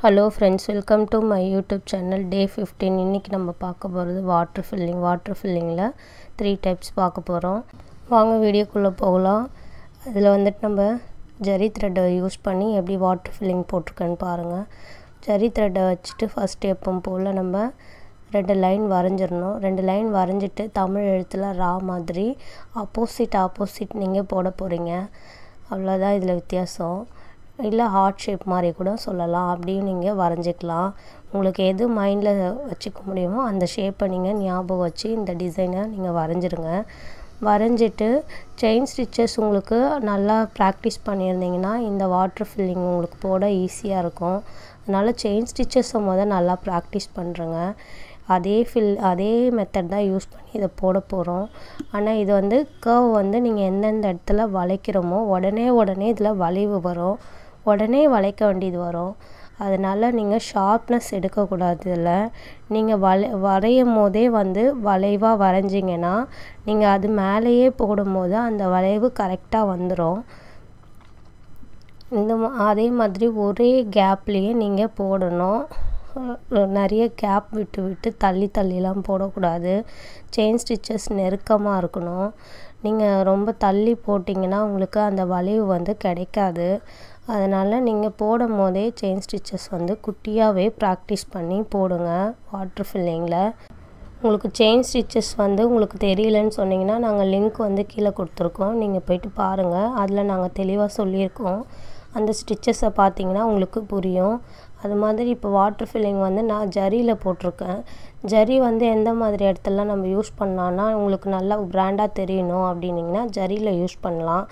Hello friends, welcome to my YouTube channel day 15. இன்னைக்கு நம்ம பார்க்க போறது வாட்டர் ஃபில்லிங்ல 3 டைப்ஸ் பார்க்க போறோம். வாங்க வீடியோக்குள்ள போகலாம். அதுல வந்துட்டு நம்ம ஜரி த்ரெட் யூஸ் பண்ணி எப்படி வாட்டர் ஃபில்லிங் போட்டுருக்கேன்னு பாருங்க. ஜரி த்ரெட் வச்சிட்டு ஃபர்ஸ்ட் எப்பவும் போல நம்ம ரெண்டு லைன் வரைஞ்சிரணும். ரெண்டு லைன் வரைஞ்சிட்டு தமிழ் எழுத்துல ரா மாதிரி ஆப்போசிட் நீங்க போட போறீங்க. அவ்வளவுதான் இதுல வித்தியாசம். இல்ல ஹார்ட் ஷேப் மாதிரி கூட சொல்லலாம். அப்படியே நீங்க வரைஞ்சிக்கலாம். உங்களுக்கு எது மைண்ட்ல வச்சுக்க முடியுமோ அந்த ஷேப்பை நீங்க ஞாபகம் வச்சு இந்த டிசைனை நீங்க வரைஞ்சிருங்க. வரைஞ்சிட்டு செயின் ஸ்டிச்சஸ் உங்களுக்கு நல்லா பிராக்டீஸ் பண்ணியிருந்தீங்கன்னா இந்த வாட்டர் ஃபில்லிங் உங்களுக்கு போட ஈஸியா இருக்கும். அதனால செயின் ஸ்டிச்சஸை நல்லா பிராக்டீஸ் பண்ணுங்க. அதே மெத்தட் தான் யூஸ் பண்ணி இத போட போறோம். ஆனா இது வந்து கர்வ் வந்து நீங்க எந்தெந்த இடத்துல வளைக்கிறோமோ உடனே இதுல வளைவு வரும். உடனே வளைக்க வேண்டியது வரும். அதனால நீங்க ஷார்ப்னஸ் எடுக்க கூடாது இதுல. நீங்க வரையும்போதே வந்து வளைவா வரைஞ்சீங்கன்னா நீங்க அது மேலேயே போடும்போது அந்த வளைவு கரெக்ட்டா வந்துரும். அதே மாதிரி ஒரே கேப்லயே நீங்க போடணும். நிறைய கேப் விட்டு தள்ளிலாம் போடக்கூடாது. செயின் ஸ்டிச்சஸ் நெருக்கமா இருக்கணும். நீங்க ரொம்ப தள்ளி போட்டீங்கன்னா உங்களுக்கு அந்த வளைவு வந்து கிடைக்காது. அதனால நீங்க போடும்போதே செயின் ஸ்டிச்சஸ் வந்து குட்டியாவே பிராக்டீஸ் பண்ணி போடுங்க வாட்டர் ஃபில்லிங்ல. உங்களுக்கு செயின் ஸ்டிச்சஸ் வந்து உங்களுக்கு தெரியலன்னு சொன்னீங்கன்னா நாங்க லிங்க் வந்து கீழ கொடுத்திருக்கோம். நீங்க போய்ட்டு பாருங்க. அதுல நாங்க தெளிவா சொல்லியிருக்கோம். அந்த ஸ்டிச்சஸை பார்த்தீங்கன்னா உங்களுக்கு புரியும். அது மாதிரி இப்போ வாட்டர் ஃபில்லிங் வந்து நான் ஜரியில போட்டுருக்கேன். ஜரி வந்து எந்த மாதிரி இடத்துல நம்ம யூஸ் பண்ணலாம்னா உங்களுக்கு நல்லா பிராண்டா தெரியணும் அப்படினீங்கன்னா ஜரியில யூஸ் பண்ணலாம்.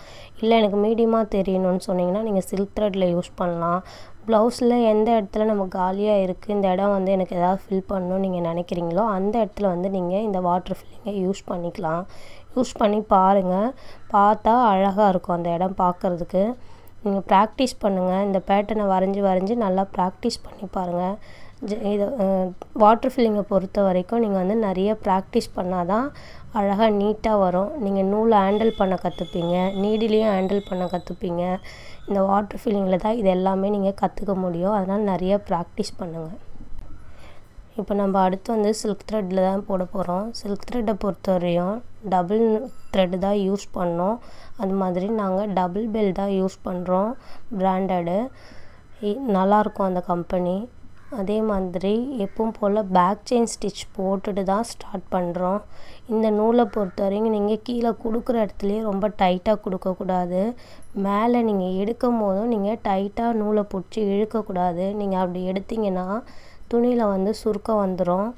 இல்ல எனக்கு மீடியமா தெரியணும்னு சொன்னீங்கன்னா நீங்க சில்க் த்ரெட்ல யூஸ் பண்ணலாம். ப்ளவுஸ்ல எந்த இடத்துல நம்ம காலியா இருக்கு இந்த இடம் வந்து எனக்கு ஏதாவது ஃபில் பண்ணனும் நீங்க நினைக்கிறீங்களோ அந்த இடத்துல வந்து நீங்க இந்த வாட்டர் ஃபில்லிங்கை யூஸ் பண்ணிக்கலாம். யூஸ் பண்ணி பாருங்க. பார்த்தா அழகா இருக்கும் அந்த இடம் பார்க்கிறதுக்கு. நீங்க பிராக்டீஸ் பண்ணுங்க. இந்த பேட்டர்னை வரைஞ்சு நல்லா பிராக்டீஸ் பண்ணி பாருங்க. இது வாட்டர் ஃபில்லிங்கை பொறுத்தவரைக்கும் நீங்க வந்து நிறைய பிராக்டீஸ் பண்ணாதான் அழகா நீட்டா வரும். நீங்க நூலை ஹேண்டில் பண்ண கத்துப்பீங்க. நீடிலையும் ஹேண்டில் பண்ண கத்துப்பீங்க. இந்த வாட்டர் ஃபில்லிங்ல தான் இது எல்லாமே நீங்க கத்துக்க முடியும். அதனால நிறைய பிராக்டீஸ் பண்ணுங்க. இப்போ நம்ம அடுத்து வந்து சில்க் த்ரெட்ல தான் போட போறோம். சில்க் த்ரெட்டை பொறுத்தவரையும் டபுள் த்ரெட் தான் யூஸ் பண்ணோம். அது மாதிரி நாங்க டபுள் பெல் தான் யூஸ் பண்றோம். பிராண்டட் நல்லா இருக்கும் அந்த கம்பெனி. அதே மாதிரி எப்பவும் போல பேக் செயின் ஸ்டிட்ச் போட்டுட்டு தான் ஸ்டார்ட் பண்றோம். இந்த நூலை பொறுத்தவரைக்கும் நீங்க கீழ குடுக்குற இடத்துலயே ரொம்ப டைட்டா குடுக்க கூடாது. மேலே நீங்க எடுக்கும்போதும் நீங்க டைட்டா நூலை புடிச்சு இழுக்க கூடாது. நீங்க அப்படி எடுத்தீங்கன்னா துணியில வந்து சுருக்கம் வந்துரும்.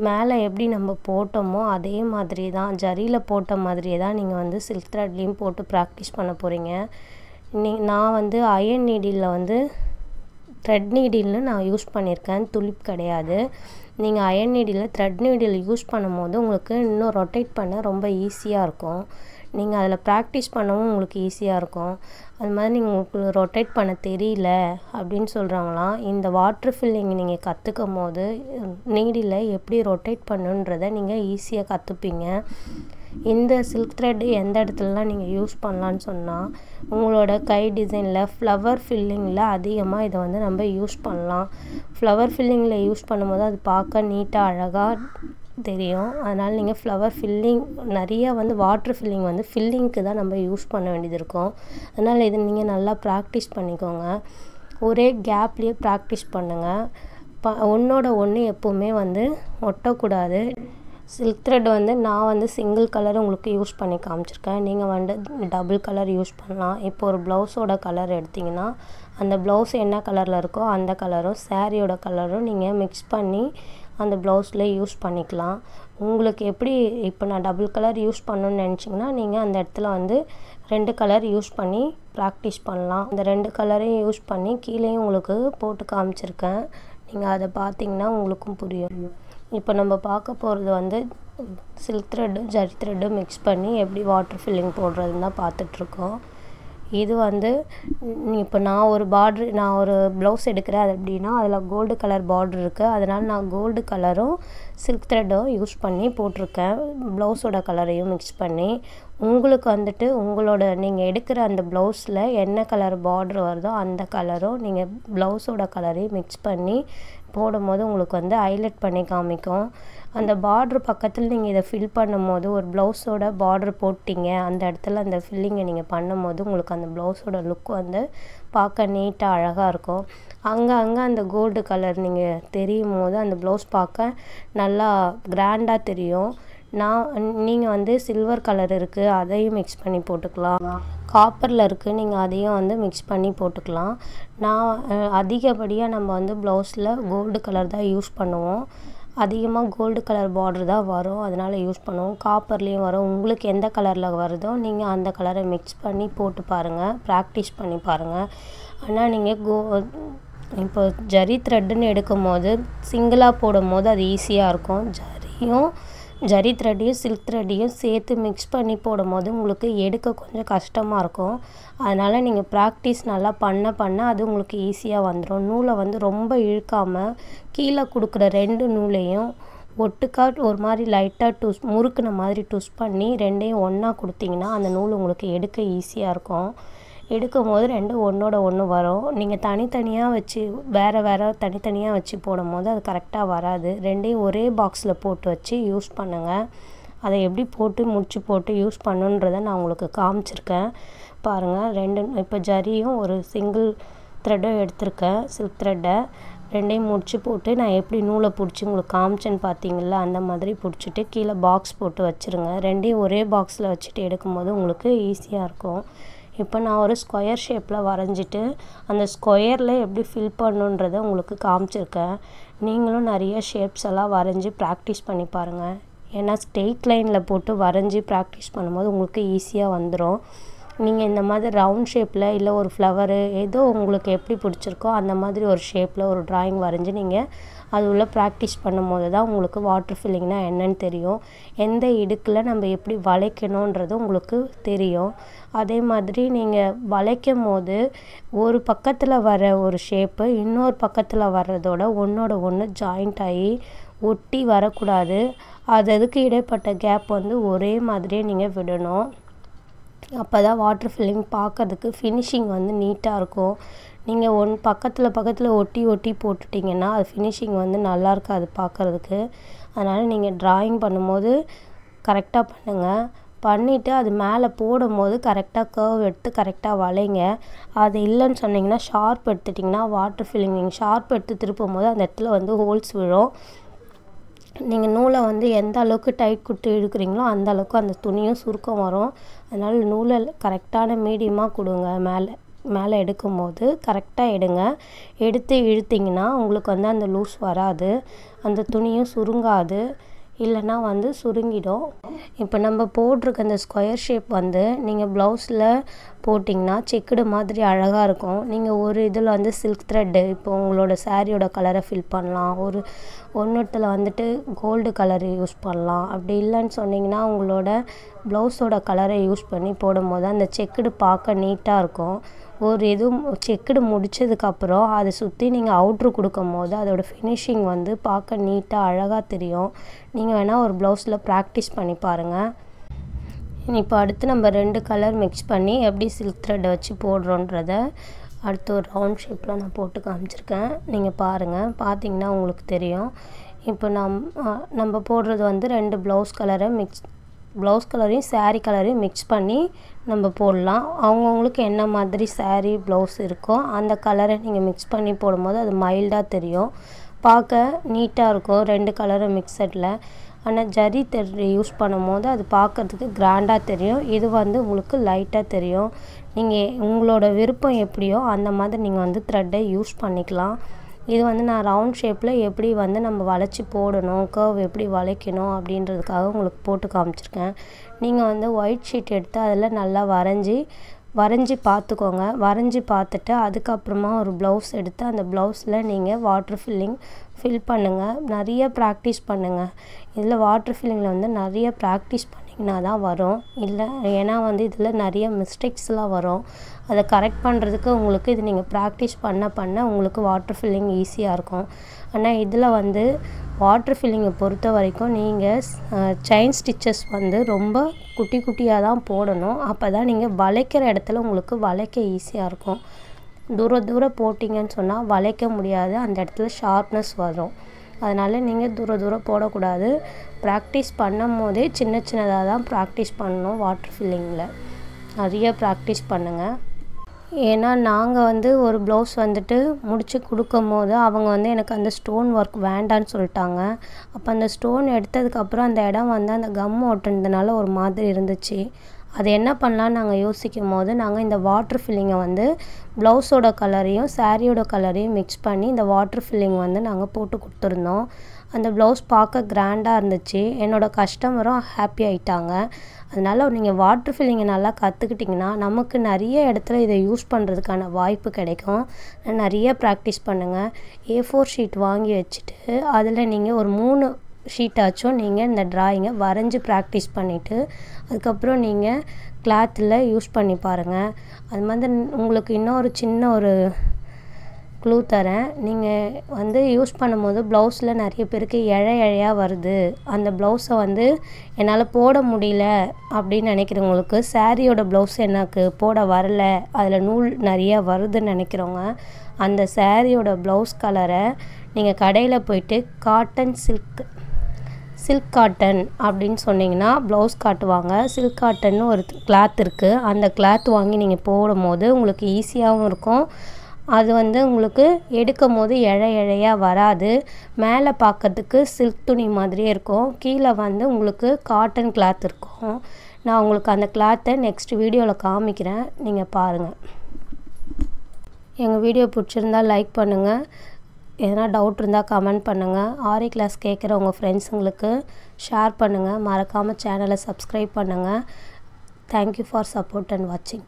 மேலே எப்படி நம்ம போட்டோமோ அதே மாதிரி தான் ஜரியில போட்ட மாதிரியே தான் நீங்க வந்து சில்க் த்ரெட்லயும் போட்டு பிராக்டீஸ் பண்ண போறீங்க. நான் வந்து அயர்ன் நீடில்ல வந்து த்ரெட் நீடில்னு நான் யூஸ் பண்ணியிருக்கேன். துளிப் கிடையாது. நீங்க அயர்ன் நீடில்ல த்ரெட் நீடில் யூஸ் பண்ணும்போது உங்களுக்கு இன்னும் ரொட்டேட் பண்ண ரொம்ப ஈஸியா இருக்கும். நீங்க அதுல பிராக்டீஸ் பண்ணவும் உங்களுக்கு ஈஸியா இருக்கும். அது மாதிரி நீங்க உங்களுக்கு ரொட்டேட் பண்ண தெரியல அப்படின்னு சொல்றவங்கலாம் இந்த வாட்டர் ஃபில்லிங் நீங்க கத்துக்கும்போது நீடில்ல எப்படி ரொட்டேட் பண்ணனும்ன்றதை நீங்க ஈஸியா கத்துப்பீங்க. இந்த சில்க் த்ரெட் எந்த இடத்துலலாம் நீங்க யூஸ் பண்ணலாம்னு சொன்னா உங்களோட கை டிசைன்ல ஃப்ளவர் ஃபில்லிங்ல அதிகமா இத வந்து நம்ம யூஸ் பண்ணலாம். ஃப்ளவர் ஃபில்லிங்ல யூஸ் பண்ணும்போது அது பார்க்க நீட்டா அழகா தெரியும். அதனால நீங்க ஃப்ளவர் ஃபில்லிங் நிறைய வந்து வாட்டர் ஃபில்லிங் வந்து ஃபில்லிங்க்கு தான் நம்ம யூஸ் பண்ண வேண்டியது இருக்கும். அதனால இத நீங்க நல்லா பிராக்டீஸ் பண்ணிக்கோங்க. ஒரே கேப்லயே பிராக்டீஸ் பண்ணுங்க. ஒண்ணோட ஒண்ணு எப்பவுமே வந்து ஒட்டக்கூடாது. சில்க் த்ரெட் வந்து நான் வந்து சிங்கிள் கலர் உங்களுக்கு யூஸ் பண்ணி காமிச்சிருக்கேன். நீங்க வந்து டபுள் கலர் யூஸ் பண்ணலாம். இப்போ ஒரு ப்ளவுஸோட கலர் எடுத்தீங்கன்னா அந்த ப்ளவுஸ் என்ன கலர்ல இருக்கோ அந்த கலரும் சாரியோட கலரும் நீங்க மிக்ஸ் பண்ணி அந்த ப்ளவுஸ்ல யூஸ் பண்ணிக்கலாம். உங்களுக்கு எப்படி இப்போ நான் டபுள் கலர் யூஸ் பண்ணனும்னு நினைச்சீங்கன்னா நீங்க அந்த இடத்துல வந்து ரெண்டு கலர் யூஸ் பண்ணி பிராக்டீஸ் பண்ணலாம். இந்த ரெண்டு கலரையும் யூஸ் பண்ணி கீழேயும் உங்களுக்கு போட்டு காமிச்சிருக்கேன். நீங்க அத பாத்தீங்கன்னா உங்களுக்கும் புரியும். இப்போ நம்ம பார்க்க போறது வந்து silk thread zari thread mix பண்ணி எப்படி வாட்டர் ஃபில்லிங் போடுறதுன்னு தான் பார்த்துட்டு இருக்கோம். இது வந்து இப்போ நான் ஒரு ப்ளவுஸ் எடுக்கிறேன் அது அப்படின்னா அதில் கோல்டு கலர் பார்டர் இருக்குது, அதனால் நான் கோல்டு கலரும் சில்க் த்ரெட்டும் யூஸ் பண்ணி போட்டிருக்கேன், ப்ளவுஸோட கலரையும் மிக்ஸ் பண்ணி. உங்களுக்கு வந்துட்டு நீங்கள் எடுக்கிற அந்த ப்ளவுஸில் என்ன கலர் பார்டர் வருதோ அந்த கலரும் நீங்கள் ப்ளவுஸோட கலரையும் மிக்ஸ் பண்ணி போடும்போது உங்களுக்கு வந்து ஹைலைட் பண்ணி காமிக்கும். அந்த பார்ட்ரு பக்கத்தில் நீங்கள் இதை ஃபில் பண்ணும்போது ஒரு ப்ளவுஸோட பார்ட்ரு போட்டிங்க அந்த இடத்துல அந்த ஃபில்லிங்கை நீங்கள் பண்ணும்போது உங்களுக்கு அந்த ப்ளவுஸோட லுக் வந்து பார்க்க நீட்டாக அழகாக இருக்கும். அங்கே அந்த கோல்டு கலர் நீங்கள் தெரியும் போது அந்த ப்ளவுஸ் பார்க்க நல்லா கிராண்டாக தெரியும். நீங்கள் வந்து சில்வர் கலர் இருக்குது அதையும் மிக்ஸ் பண்ணி போட்டுக்கலாம், காப்பரில் இருக்குது நீங்கள் அதையும் வந்து மிக்ஸ் பண்ணி போட்டுக்கலாம். அதிகப்படியாக நம்ம வந்து ப்ளவுஸில் கோல்டு கலர் தான் யூஸ் பண்ணுவோம், அதிகமாக கோல்டு கலர் பார்டர் தான் வரும், அதனால் யூஸ் பண்ணுவோம். காப்பர்லேயும் வரும், உங்களுக்கு எந்த கலரில் வருதோ நீங்கள் அந்த கலரை மிக்ஸ் பண்ணி போட்டு பாருங்கள், ப்ராக்டிஸ் பண்ணி பாருங்கள். ஆனால் நீங்கள் இப்போ ஜரி த்ரெட்டுன்னு எடுக்கும் போது சிங்கிளாக போடும் போது அது ஈஸியாக இருக்கும். ஜரி த்ரெட்டையும் சில்க் த்ரெட்டையும் சேர்த்து மிக்ஸ் பண்ணி போடும் போது உங்களுக்கு எடுக்க கொஞ்சம் கஷ்டமாக இருக்கும். அதனால் நீங்கள் ப்ராக்டிஸ் நல்லா பண்ண அது உங்களுக்கு ஈஸியாக வந்துடும். நூலை வந்து ரொம்ப இழுக்காமல் கீழே கொடுக்குற 2 நூலையும் ஒட்டுக்கா ஒரு மாதிரி லைட்டாக முறுக்குன மாதிரி ட்விஸ்ட் பண்ணி 2ஐயும் ஒன்றா கொடுத்தீங்கன்னா அந்த நூல் உங்களுக்கு எடுக்க ஈஸியாக இருக்கும். எடுக்கும் போது 2 ஒன்றோட ஒன்று வரும். நீங்கள் தனித்தனியாக வச்சு வேறு தனித்தனியாக வச்சு போடும் போது அது கரெக்டாக வராது. 2ஐயும் ஒரே பாக்ஸில் போட்டு வச்சு யூஸ் பண்ணுங்கள். அதை எப்படி முடிச்சு போட்டு யூஸ் பண்ணுன்றதை நான் உங்களுக்கு காமிச்சிருக்கேன் பாருங்கள். இப்போ ஜரியும் ஒரு சிங்கிள் த்ரெட்டும் எடுத்திருக்கேன், சில்க் த்ரெட்டை 2ஐயும் முடிச்சு போட்டு நான் எப்படி நூலை பிடிச்சி உங்களுக்கு காமிச்சேன்னு பார்த்தீங்களா அந்த மாதிரி பிடிச்சிட்டு கீழே பாக்ஸ் போட்டு வச்சுருங்க. 2ஐயும் ஒரே பாக்ஸில் வச்சுட்டு எடுக்கும்போது உங்களுக்கு ஈஸியாக இருக்கும். இப்போ நான் ஒரு ஸ்கொயர் ஷேப்பில் வரைஞ்சிட்டு அந்த ஸ்கொயரில் எப்படி ஃபில் பண்ணுன்றதை உங்களுக்கு காமிச்சிருக்கேன். நீங்களும் நிறைய ஷேப்ஸ் எல்லாம் வரைஞ்சி ப்ராக்டிஸ் பண்ணி பாருங்கள். ஏன்னா ஸ்ட்ரெயிட் லைனில் போட்டு வரைஞ்சி ப்ராக்டிஸ் பண்ணும்போது உங்களுக்கு ஈஸியாக வந்துடும். நீங்கள் இந்த மாதிரி ரவுண்ட் ஷேப்பில் இல்லை ஒரு ஃப்ளவரு ஏதோ உங்களுக்கு எப்படி பிடிச்சிருக்கோ அந்த மாதிரி ஒரு ஷேப்பில் ஒரு ட்ராயிங் வரைஞ்சி நீங்கள் அது உள்ள ப்ராக்டிஸ் பண்ணும்போது தான் உங்களுக்கு வாட்டர் ஃபில்லிங்னால் என்னன்னு தெரியும், எந்த இடுக்கில் நம்ம எப்படி வளைக்கணுன்றது உங்களுக்கு தெரியும். அதே மாதிரி நீங்கள் வளைக்கும் போது ஒரு பக்கத்தில் வர ஒரு ஷேப்பு இன்னொரு பக்கத்தில் வர்றதோட ஒன்றோட ஒன்று ஜாயிண்ட் ஆகி ஒட்டி வரக்கூடாது. அதுக்கு இடைப்பட்ட கேப் வந்து ஒரே மாதிரியே நீங்கள் விடணும். அப்போ தான் வாட்டர் ஃபில்லிங் பார்க்கறதுக்கு ஃபினிஷிங் வந்து நீட்டாக இருக்கும். நீங்கள் பக்கத்தில் ஒட்டி போட்டுட்டிங்கன்னா அது ஃபினிஷிங் வந்து நல்லா இருக்காது பார்க்குறதுக்கு. அதனால் நீங்கள் ட்ராயிங் பண்ணும்போது கரெக்டாக பண்ணுங்கள். பண்ணிவிட்டு அது மேலே போடும்போது கரெக்டாக கர்வ் எடுத்து கரெக்டாக வளைங்க. அது இல்லைன்னு சொன்னிங்கன்னா ஷார்ப் எடுத்துட்டிங்கன்னா வாட்டர் ஃபில்லிங் நீங்கள் ஷார்ப் எடுத்து திருப்பும் போது அந்த இடத்துல வந்து ஹோல்ஸ் விழும். நீங்கள் நூலை வந்து எந்த அளவுக்கு டைட் கொடுத்து இழுக்கிறீங்களோ அந்த அளவுக்கு அந்த துணியும் சுருக்கம் வரும். அதனால் நூலை கரெக்டான மீடியமாக கொடுங்க. மேலே எடுக்கும்போது கரெக்டாக எடுத்து இழுத்திங்கன்னா உங்களுக்கு வந்து அந்த லூஸ் வராது, அந்த துணியும் சுருங்காது, இல்லைன்னா வந்து சுருங்கிடும். இப்போ நம்ம போட்டிருக்க அந்த ஸ்கொயர் ஷேப் வந்து நீங்கள் ப்ளவுஸில் போட்டிங்கன்னா செக்குடு மாதிரி அழகாக இருக்கும். நீங்கள் ஒரு இதில் வந்து சில்க் த்ரெட்டு இப்போ உங்களோட சாரியோட கலரை ஃபில் பண்ணலாம், ஒன்றுத்தில் வந்துட்டு கோல்டு கலர் யூஸ் பண்ணலாம். அப்படி இல்லைன்னு சொன்னிங்கன்னா உங்களோட ப்ளவுஸோட கலரை யூஸ் பண்ணி போடும்போது அந்த செக்குடு பார்க்க நீட்டாக இருக்கும். செக்குடு முடித்ததுக்கப்புறம் அதை சுற்றி நீங்கள் அவுட்ரு கொடுக்கும் போது அதோடய ஃபினிஷிங் வந்து பார்க்க நீட்டாக அழகாக தெரியும். நீங்கள் வேணால் ஒரு ப்ளவுஸில் ப்ராக்டிஸ் பண்ணி பாருங்கள். இப்போ அடுத்து நம்ம 2 கலர் மிக்ஸ் பண்ணி எப்படி சில்க் த்ரெட்டை வச்சு போடுறோன்றத அடுத்து ஒரு ரவுண்ட் ஷேப்பில் நான் போட்டு காமிச்சிருக்கேன். நீங்கள் பாருங்கள், பார்த்தீங்கன்னா உங்களுக்கு தெரியும். இப்போ நம்ம போடுறது வந்து 2 ப்ளவுஸ் கலரையும் சாரீ கலரையும் மிக்ஸ் பண்ணி நம்ம போடலாம். அவங்கவுங்களுக்கு என்ன மாதிரி சாரீ ப்ளவுஸ் இருக்கோ அந்த கலரை நீங்கள் மிக்ஸ் பண்ணி போடும்போது அது மைல்டாக தெரியும், பார்க்க நீட்டாக இருக்கும் 2 கலரும் மிக்சடில். ஆனால் ஜரி த்ரெட் யூஸ் பண்ணும்போது அது பார்க்குறதுக்கு கிராண்டாக தெரியும், இது வந்து உங்களுக்கு லைட்டாக தெரியும். நீங்கள் உங்களோட விருப்பம் எப்படியோ அந்த மாதிரி நீங்கள் வந்து த்ரெட்டை யூஸ் பண்ணிக்கலாம். இது வந்து நான் ரவுண்ட் ஷேப்பில் எப்படி வந்து நம்ம வளைச்சி போடணும், கர்வ் எப்படி வளைக்கணும் அப்படின்றதுக்காக உங்களுக்கு போட்டு காமிச்சிருக்கேன். நீங்கள் வந்து ஒயிட் ஷீட் எடுத்து அதில் நல்லா வரைஞ்சி பார்த்துக்கோங்க. வரைஞ்சி பார்த்துட்டு அதுக்கப்புறமா ஒரு ப்ளவுஸ் எடுத்து அந்த ப்ளவுஸில் நீங்கள் வாட்டர் ஃபில் பண்ணுங்கள். நிறைய ப்ராக்டிஸ் பண்ணுங்கள். இதில் வாட்டர் ஃபில்லிங்கில் வந்து நிறைய ப்ராக்டிஸ் பண்ணிங்க பண்ணிங்கன்னா தான் வரும். இல்லை ஏன்னா வந்து இதில் நிறைய மிஸ்டேக்ஸ்லாம் வரும். அதை கரெக்ட் பண்ணுறதுக்கு உங்களுக்கு இது நீங்கள் ப்ராக்டிஸ் பண்ண உங்களுக்கு வாட்டர் ஃபில்லிங் ஈஸியாக இருக்கும். ஆனால் இதில் வந்து வாட்டர் ஃபில்லிங்கை பொறுத்த வரைக்கும் நீங்கள் செயின் ஸ்டிச்சஸ் வந்து ரொம்ப குட்டி குட்டியாக தான் போடணும். அப்போ தான் நீங்கள் வளைக்கிற இடத்துல உங்களுக்கு வளைக்க ஈஸியாக இருக்கும். தூரம் போட்டிங்கன்னு சொன்னால் வளைக்க முடியாது, அந்த இடத்துல ஷார்ப்னஸ் வரும். அதனால் நீங்கள் தூரம் போடக்கூடாது. ப்ராக்டிஸ் பண்ணும் போதே சின்னதாக தான் ப்ராக்டிஸ் பண்ணணும். வாட்டர் ஃபில்லிங்கில் நிறைய ப்ராக்டிஸ் பண்ணுங்கள். ஏன்னா நாங்கள் வந்து ஒரு ப்ளவுஸ் வந்துட்டு முடித்து கொடுக்கும் போது அவங்க வந்து எனக்கு அந்த ஸ்டோன் ஒர்க் வேண்டான்னு சொல்லிட்டாங்க. அப்போ அந்த ஸ்டோன் எடுத்ததுக்கப்புறம் அந்த இடம் வந்து அந்த கம் ஓட்டுனதுனால ஒரு மாதிரி இருந்துச்சு. அது என்ன பண்ணலான்னு நாங்கள் யோசிக்கும் போது நாங்கள் இந்த வாட்டர் ஃபில்லிங்கை வந்து ப்ளவுஸோட கலரையும் சாரியோட கலரையும் மிக்ஸ் பண்ணி இந்த வாட்டர் ஃபில்லிங் வந்து நாங்கள் போட்டு கொடுத்துருந்தோம். அந்த ப்ளவுஸ் பார்க்க கிராண்டாக இருந்துச்சு. என்னோடய கஸ்டமரும் ஹாப்பி ஆகிட்டாங்க. அதனால் நீங்கள் வாட்டர் ஃபில்லிங்கை நல்லா கற்றுக்கிட்டிங்கன்னா நமக்கு நிறைய இடத்துல இதை யூஸ் பண்ணுறதுக்கான வாய்ப்பு கிடைக்கும். நிறைய ப்ராக்டிஸ் பண்ணுங்கள். A4 ஷீட் வாங்கி வச்சுட்டு அதில் நீங்கள் ஒரு 3 ஷீட்டாச்சும் நீங்கள் இந்த ட்ராயிங்கை வரைஞ்சி ப்ராக்டிஸ் பண்ணிவிட்டு அதுக்கப்புறம் நீங்கள் கிளாத்தில் யூஸ் பண்ணி பாருங்கள். அது மாதிரி உங்களுக்கு இன்னொரு சின்ன ஒரு க்ளூ தரேன். நீங்கள் வந்து யூஸ் பண்ணும்போது ப்ளவுஸில் நிறைய பேருக்கு இழையாக வருது, அந்த ப்ளவுஸை வந்து என்னால் போட முடியல அப்படின்னு நினைக்கிறவங்களுக்கு, சாரியோட ப்ளவுஸ் எனக்கு போட வரல, அதில் நூல் நிறையா வருதுன்னு நினைக்கிறவங்க, அந்த சாரியோட ப்ளவுஸ் கலரை நீங்கள் கடையில் போயிட்டு காட்டன் சில்க் காட்டன் அப்படின்னு சொன்னிங்கன்னா ப்ளவுஸ் காட்டுவாங்க. சில்க் காட்டன்னு ஒரு கிளாத் இருக்குது. அந்த கிளாத் வாங்கி நீங்கள் போடும் போது உங்களுக்கு ஈஸியாகவும் இருக்கும். அது வந்து உங்களுக்கு எடுக்கும் போது இழையாக வராது. மேலே பார்க்கறதுக்கு சில்க் துணி மாதிரியே இருக்கும், கீழே வந்து உங்களுக்கு காட்டன் கிளாத் இருக்கும். நான் உங்களுக்கு அந்த கிளாத்தை நெக்ஸ்ட் வீடியோவில் காமிக்கிறேன், நீங்கள் பாருங்கள். எங்கள் வீடியோ பிடிச்சிருந்தால் லைக் பண்ணுங்கள். எதனா டவுட் இருந்தால் கமெண்ட் பண்ணுங்கள். ஆரி கிளாஸ் கேட்குற உங்கள் ஃப்ரெண்ட்ஸுங்களுக்கு ஷேர் பண்ணுங்கள். மறக்காமல் சேனலை சப்ஸ்கிரைப் பண்ணுங்கள். தேங்க்யூ ஃபார் சப்போர்ட் அண்ட் வாட்சிங்.